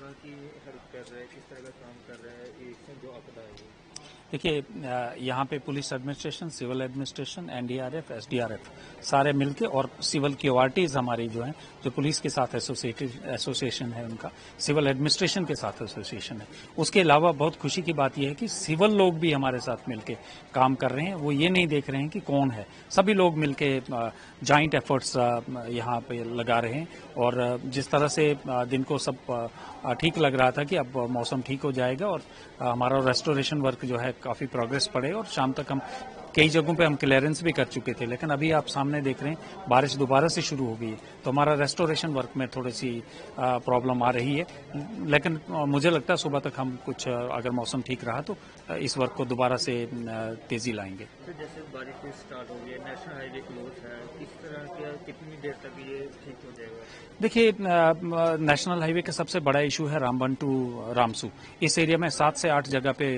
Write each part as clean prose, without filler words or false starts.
कहाँ की हेल्प कर रहा है, किस तरह का काम कर रहा है, इसमें जो आपदा है ये? देखिए, यहाँ पे police administration, civil administration, NDRF, SDRF सारे मिलके और सिविल क्यूआरटीज हमारी जो हैं, जो पुलिस के साथ एसोसिएशन है उनका, सिविल एडमिनिस्ट्रेशन के साथ एसोसिएशन है। उसके अलावा बहुत खुशी की बात यह है कि सिविल लोग भी हमारे साथ मिलके काम कर रहे हैं। वो ये नहीं देख रहे हैं कि कौन है, सभी लोग मिलके जॉइंट एफर्ट्स यहाँ पे लगा रहे हैं। और जिस तरह से दिन को सब ठीक लग रहा था कि अब मौसम ठीक हो जाएगा और हमारा रेस्टोरेशन वर्क जो है काफी प्रोग्रेस पड़े और शाम तक हम कई जगहों पे हम क्लियरेंस भी कर चुके थे। लेकिन अभी आप सामने देख रहे हैं बारिश दोबारा से शुरू हो गई है, तो हमारा रेस्टोरेशन वर्क में थोड़ी सी प्रॉब्लम आ रही है। लेकिन मुझे लगता है सुबह तक हम कुछ अगर मौसम ठीक रहा तो इस वर्क को दोबारा से तेजी लाएंगे। तो जैसे बारिश स्टार्ट हो गई है, नेशनल हाईवे क्लोज है, इस तरह के कितनी देर तक ये ठीक हो जाएगा? देखिए, नेशनल हाईवे का सबसे बड़ा इशू है रामबन टू रामसू। इस एरिया में 7 से 8 जगह पे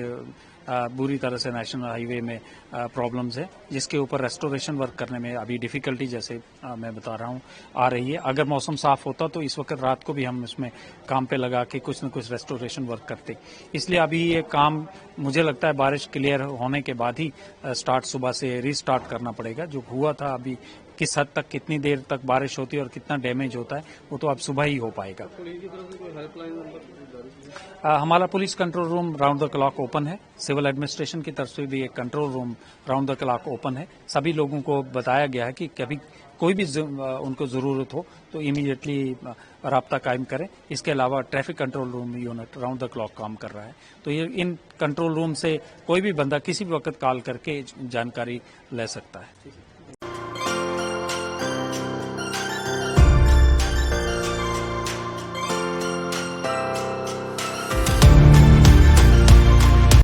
बुरी तरह से नेशनल हाईवे में प्रॉब्लम्स है, जिसके ऊपर रेस्टोरेशन वर्क करने में अभी डिफिकल्टी, जैसे मैं बता रहा हूँ, आ रही है। अगर मौसम साफ होता तो इस वक्त रात को भी हम इसमें काम पे लगा के कुछ न कुछ रेस्टोरेशन वर्क करते। इसलिए अभी ये काम मुझे लगता है बारिश क्लियर होने के बाद ही स्टार्ट, सुबह से रीस्टार्ट करना पड़ेगा। जो हुआ था अभी किस हद तक, कितनी देर तक बारिश होती है और कितना डैमेज होता है, वो तो अब सुबह ही हो पाएगा। पुलिस की तरफ से कोई हेल्पलाइन नंबर? हमारा police control room round the clock open है। सिविल एडमिनिस्ट्रेशन की तरफ से भी एक control room round the clock open है। सभी लोगों को बताया गया है कि कभी कोई भी उनको जरूरत हो तो इमीडिएटली राब्ता कायम करें। इसके अलावा traffic control room unit round the clock काम कर रहा है, तो ये इन कंट्रोल रूम से कोई भी बंदा किसी भी वक्त कॉल करके जानकारी ले सकता है।